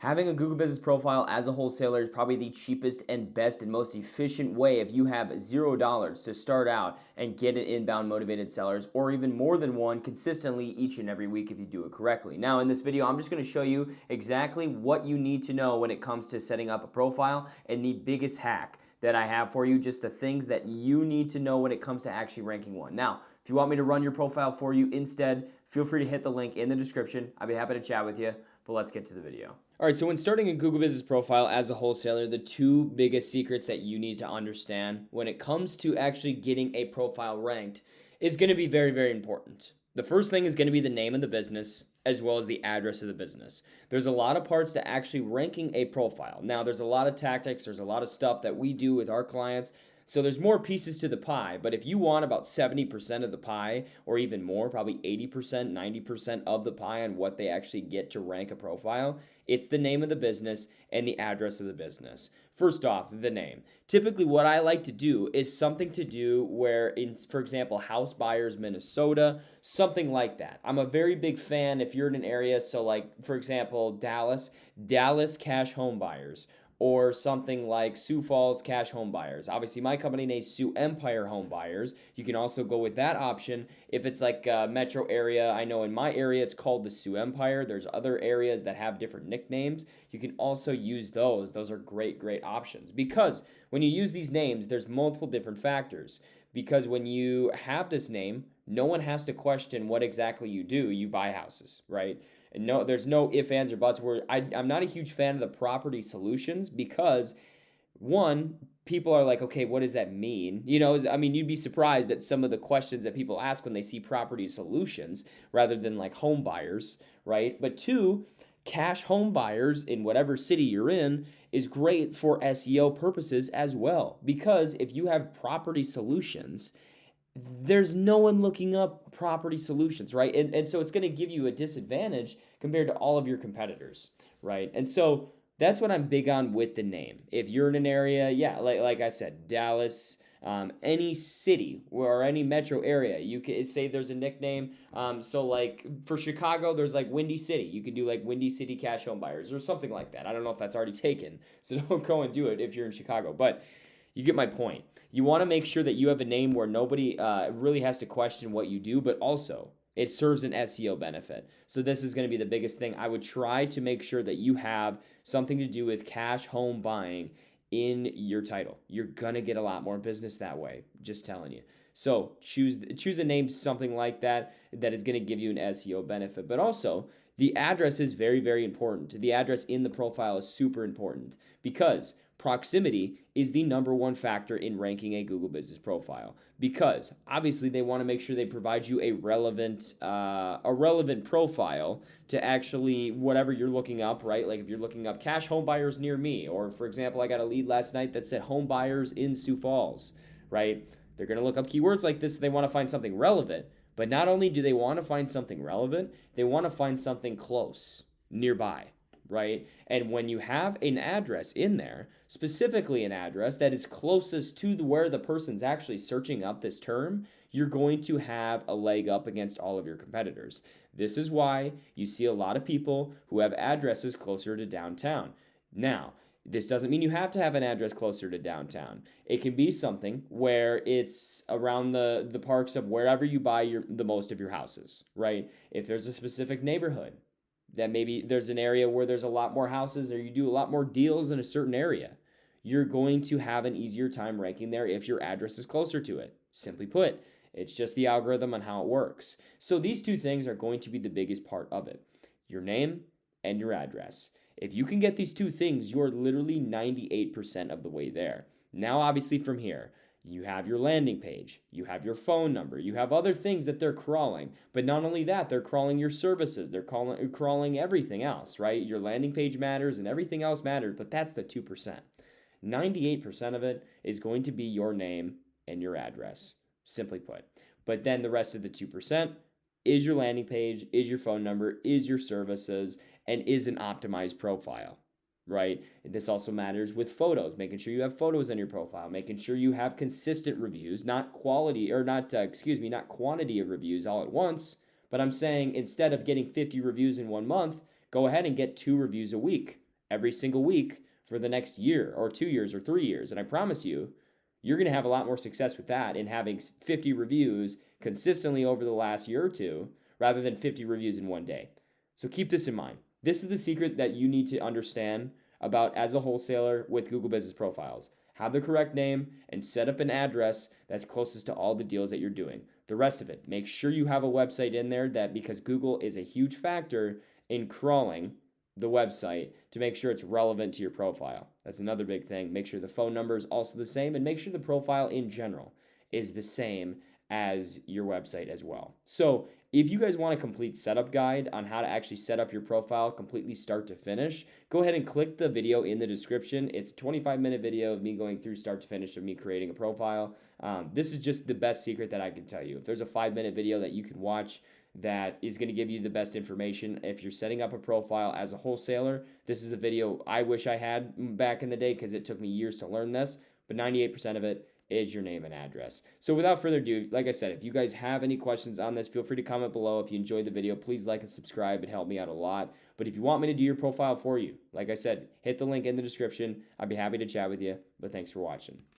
Having a Google Business Profile as a wholesaler is probably the cheapest and best and most efficient way if you have $0 to start out and get an inbound motivated sellers, or even more than one consistently each and every week if you do it correctly. Now in this video, I'm just going to show you exactly what you need to know when it comes to setting up a profile, and the biggest hack that I have for you, just the things that you need to know when it comes to actually ranking one. Now, if you want me to run your profile for you instead, feel free to hit the link in the description. I'd be happy to chat with you, but let's get to the video. All right, so when starting a Google Business Profile as a wholesaler, the two biggest secrets that you need to understand when it comes to actually getting a profile ranked is going to be very, very important. The first thing is going to be the name of the business as well as the address of the business. There's a lot of parts to actually ranking a profile. Now, there's a lot of tactics, there's a lot of stuff that we do with our clients. So there's more pieces to the pie, but if you want about 70% of the pie, or even more, probably 80%, 90% of the pie on what they actually get to rank a profile, it's the name of the business and the address of the business. First off, the name. Typically what I like to do is something to do where, for example, House Buyers Minnesota, something like that. I'm a very big fan if you're in an area, so like, for example, Dallas Cash Home Buyers, or something like Sioux Falls Cash Home Buyers. Obviously, my company name is Sioux Empire Home Buyers. You can also go with that option if it's like a metro area. I know in my area it's called the Sioux Empire. There's other areas that have different nicknames. You can also use those. Those are great, great options, because when you use these names, there's multiple different factors. Because when you have this name, no one has to question what exactly you do. You buy houses, right? And no, there's no ifs, ands, or buts. Where I'm not a huge fan of the property solutions, because one, people are like, okay, what does that mean? I mean, you'd be surprised at some of the questions that people ask when they see property solutions rather than like home buyers, right? But two, cash home buyers in whatever city you're in is great for SEO purposes as well. Because if you have property solutions, there's no one looking up property solutions, right? And so it's going to give you a disadvantage compared to all of your competitors, right? And so that's what I'm big on with the name. If you're in an area, yeah, like I said, Dallas, any city or any metro area, you can say there's a nickname. So like for Chicago, there's like Windy City. You could do like Windy City Cash Home Buyers or something like that. I don't know if that's already taken, so don't go and do it if you're in Chicago, but you get my point. You want to make sure that you have a name where nobody really has to question what you do, but also it serves an SEO benefit. So this is going to be the biggest thing. I would try to make sure that you have something to do with cash home buying in your title. You're going to get a lot more business that way, just telling you. So choose a name, something like that is going to give you an SEO benefit. But also, the address is very, very important. The address in the profile is super important, because proximity is the number one factor in ranking a Google Business Profile, because obviously they want to make sure they provide you a relevant profile to actually whatever you're looking up, right? Like if you're looking up cash home buyers near me, or for example, I got a lead last night that said home buyers in Sioux Falls, right? They're going to look up keywords like this. They want to find something relevant, but not only do they want to find something relevant, they want to find something close, nearby, right? And when you have an address in there, specifically an address that is closest to where the person's actually searching up this term, you're going to have a leg up against all of your competitors. This is why you see a lot of people who have addresses closer to downtown. Now, this doesn't mean you have to have an address closer to downtown. It can be something where it's around the parks of wherever you buy the most of your houses, right? If there's a specific neighborhood, that maybe there's an area where there's a lot more houses, or you do a lot more deals in a certain area, you're going to have an easier time ranking there if your address is closer to it. Simply put, it's just the algorithm on how it works. So these two things are going to be the biggest part of it: your name and your address. If you can get these two things, you're literally 98% of the way there. Now, obviously from here, you have your landing page, you have your phone number, you have other things that they're crawling. But not only that, they're crawling your services, they're crawling everything else, right? Your landing page matters and everything else matters, but that's the 2%. 98% of it is going to be your name and your address, simply put. But then the rest of the 2% is your landing page, is your phone number, is your services, and is an optimized profile, right? This also matters with photos, making sure you have photos on your profile, making sure you have consistent reviews, not quantity of reviews all at once. But I'm saying, instead of getting 50 reviews in 1 month, go ahead and get 2 reviews a week. every single week for the next year or 2 years or 3 years. And I promise you, you're going to have a lot more success with that in having 50 reviews consistently over the last year or two rather than 50 reviews in one day. So keep this in mind. This is the secret that you need to understand about as a wholesaler with Google Business Profiles. Have the correct name and set up an address that's closest to all the deals that you're doing. The rest of it, make sure you have a website in there that, because Google is a huge factor in crawling the website, to make sure it's relevant to your profile. That's another big thing. Make sure the phone number is also the same, and make sure the profile in general is the same as your website as well. So if you guys want a complete setup guide on how to actually set up your profile completely start to finish, go ahead and click the video in the description. It's a 25-minute video of me going through start to finish of me creating a profile. This is just the best secret that I can tell you. If there's a 5-minute video that you can watch that is going to give you the best information if you're setting up a profile as a wholesaler, this is the video I wish I had back in the day, because it took me years to learn this, but 98% of it is your name and address. So without further ado, like I said, if you guys have any questions on this, feel free to comment below. If you enjoyed the video, please like and subscribe. It helped me out a lot. But if you want me to do your profile for you, like I said, hit the link in the description. I'd be happy to chat with you, but thanks for watching.